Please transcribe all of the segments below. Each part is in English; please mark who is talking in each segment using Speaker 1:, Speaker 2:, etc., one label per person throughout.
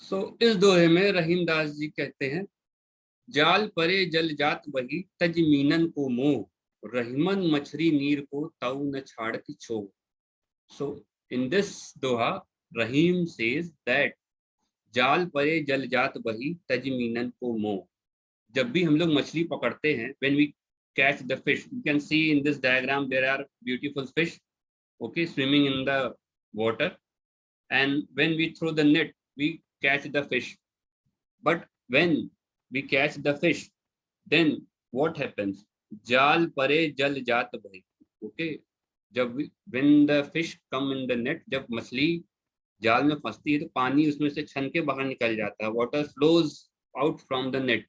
Speaker 1: इस दोहे में रहीम दास जी कहते हैं, जाल परे जल जात बही तज मीनन को मोह, रहीमन मछरी नीर को ताऊ न छाड़ती छो। So in this doha Rahim says that जाल परे जल जात बही तज मीनन को मोह। जब भी हम लोग मछली पकड़ते हैं, when we catch the fish, you can see in this diagram there are beautiful fish, okay, swimming in the water, and when we throw the net we catch the fish. But when we catch the fish, then what happens? Jal pare jal jaat bhai, okay, जब when the fish come in the net, जब मछली जाल में फंसती है तो पानी उसमें से छन के बाहर निकल जाता है, water flows out from the net.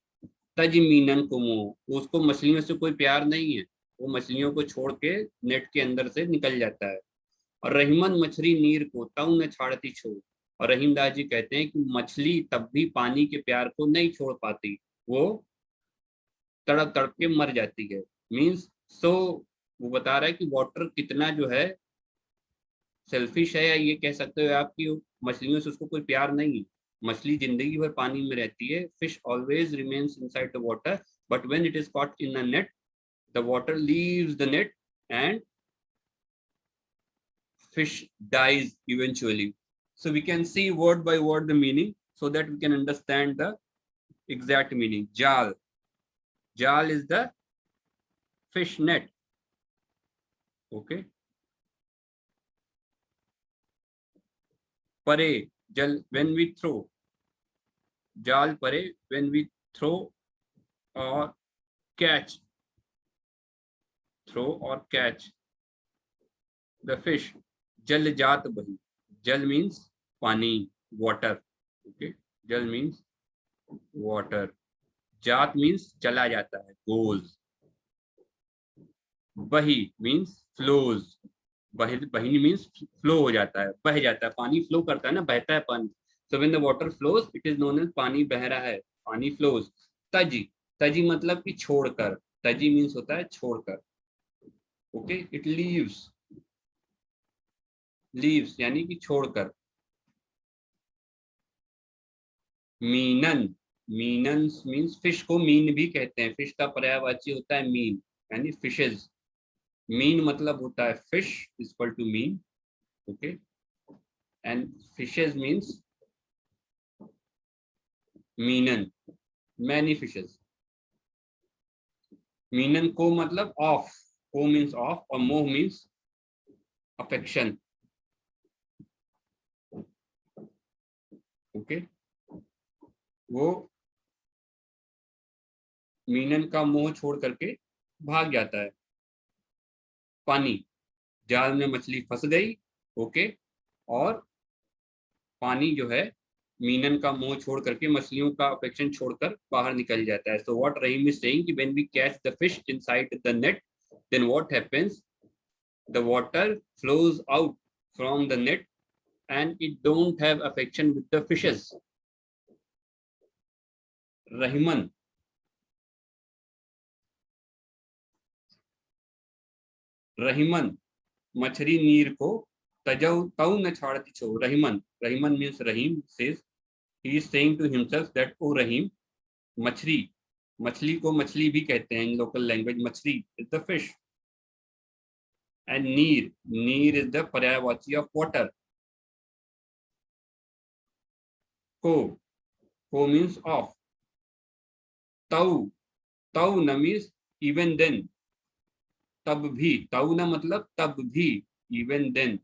Speaker 1: तज मीनन को मोह, उसको मछलियों से कोई प्यार नहीं है, वो मछलियों को छोड़ के नेट के अंदर से निकल जाता है। और रहीमन मछली नीर को तऊ न छाड़ती छोड़, और रहीम दास जी कहते हैं कि मछली तब भी पानी के प्यार को नहीं छोड़ पाती, वो तड़प तड़प के मर जाती है। मीन्स सो वो बता रहा है कि वाटर कितना जो है सेल्फिश है, या ये कह सकते हो आप कि मछलियों से उसको कोई प्यार नहीं है। मछली जिंदगी भर पानी में रहती है, fish always remains inside the water, but when it is caught in a net, the water leaves the net and fish dies eventually. So we can see word by word the meaning so that we can understand the exact meaning. Jal. Jal is the fish net. Okay. Pare, jal, when we throw. Jal pare, when we throw or catch. Throw or catch the fish. Jal jaat bahi. Jal means pani, water. Okay. Jal means water. जात means चला जाता है, goes. बही means flows, बही means flow हो जाता है, बह जाता है, पानी फ्लो करता है ना, बहता है पानी। So when the water flows it is known as pani बह रहा है, पानी फ्लोज। तजी, तजी मतलब कि छोड़कर, तजी मीन्स होता है छोड़कर। ओके, इट लीव्स, लीव्स यानी कि छोड़कर। मीनन, मीनन मीन्स फिश को मीन भी कहते हैं, फिश का पर्यायवाची होता है मीन, यानी फिशेज। मीन मतलब होता है fish equal to meen, okay, and fishes means meenan, many fishes. मीनन को मतलब ऑफ, को मीन्स ऑफ, और मोह मीन्स अफेक्शन। ओके, वो मीनन का मोह छोड़ करके भाग जाता है। पानी, जाल में मछली फंस गई, ओके, और पानी जो है मीनन का मोह छोड़ करके, मछलियों का अफेक्शन छोड़कर बाहर निकल जाता है। So what Rahim is saying कि when we catch the fish inside the net, then what happens, the water flows out from the net and it don't have affection with the fishes. Rahiman, Rahiman मछली नीर को तजौ तऊ न छाड़ती छो। Rahiman, Rahiman means Rahim says, he is saying to himself that O Rahim, मछली, मछली को मछली भी कहते हैं इन लोकल लैंग्वेज, मछली is the fish, and नीर, नीर is the पर्यायवाची of water. को means of, तऊ, तऊ न means even then, तब भी, तऊ न मतलब तब भी, even then,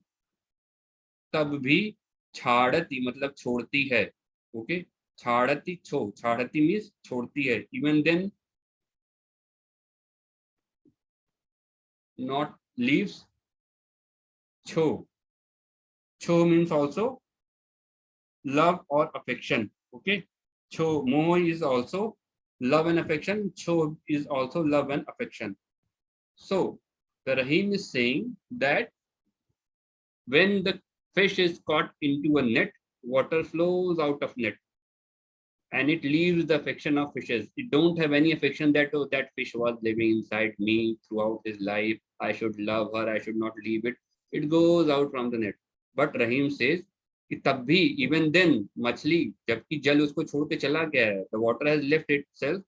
Speaker 1: तब भी, छाड़ती मतलब छोड़ती है, ओके, छाड़ती छो, छाड़ती मीन्स छोड़ती है, इवन देन नॉट लीव्स, छो, छो मीन्स ऑल्सो लव और अफेक्शन, ओके, छो, मोह is also love and affection, cho is also love and affection. So the Rahim is saying that when the fish is caught into a net, water flows out of net and it leaves the affection of fishes. It don't have any affection that, oh, that fish was living inside me throughout his life, I should love her, I should not leave it. It goes out from the net. But Rahim says कि तब भी even then मछली, जबकि जल उसको छोड़ के चला गया है, the water has left itself,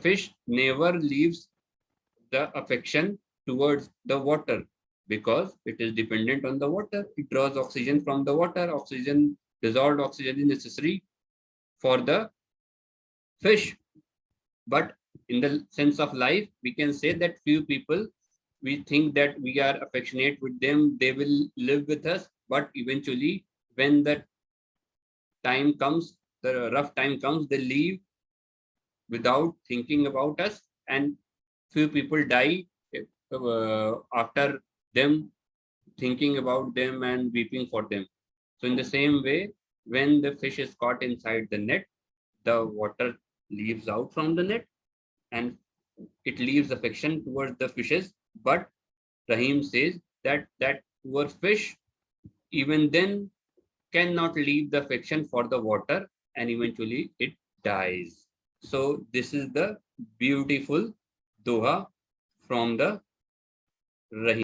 Speaker 1: fish never leaves the affection towards the water because it is dependent on the water. It draws oxygen from the water. Oxygen, dissolved oxygen is necessary for the fish. But in the sense of life, we can say that few people, we think that we are affectionate with them, they will live with us, but eventually when the time comes, the rough time comes, they leave without thinking about us, and few people die after them thinking about them and weeping for them. So in the same way, when the fish is caught inside the net, the water leaves out from the net and it leaves affection towards the fishes. But Rahim says that that poor fish even then cannot leave the affection for the water and eventually it dies. So this is the beautiful doha from the Rahim.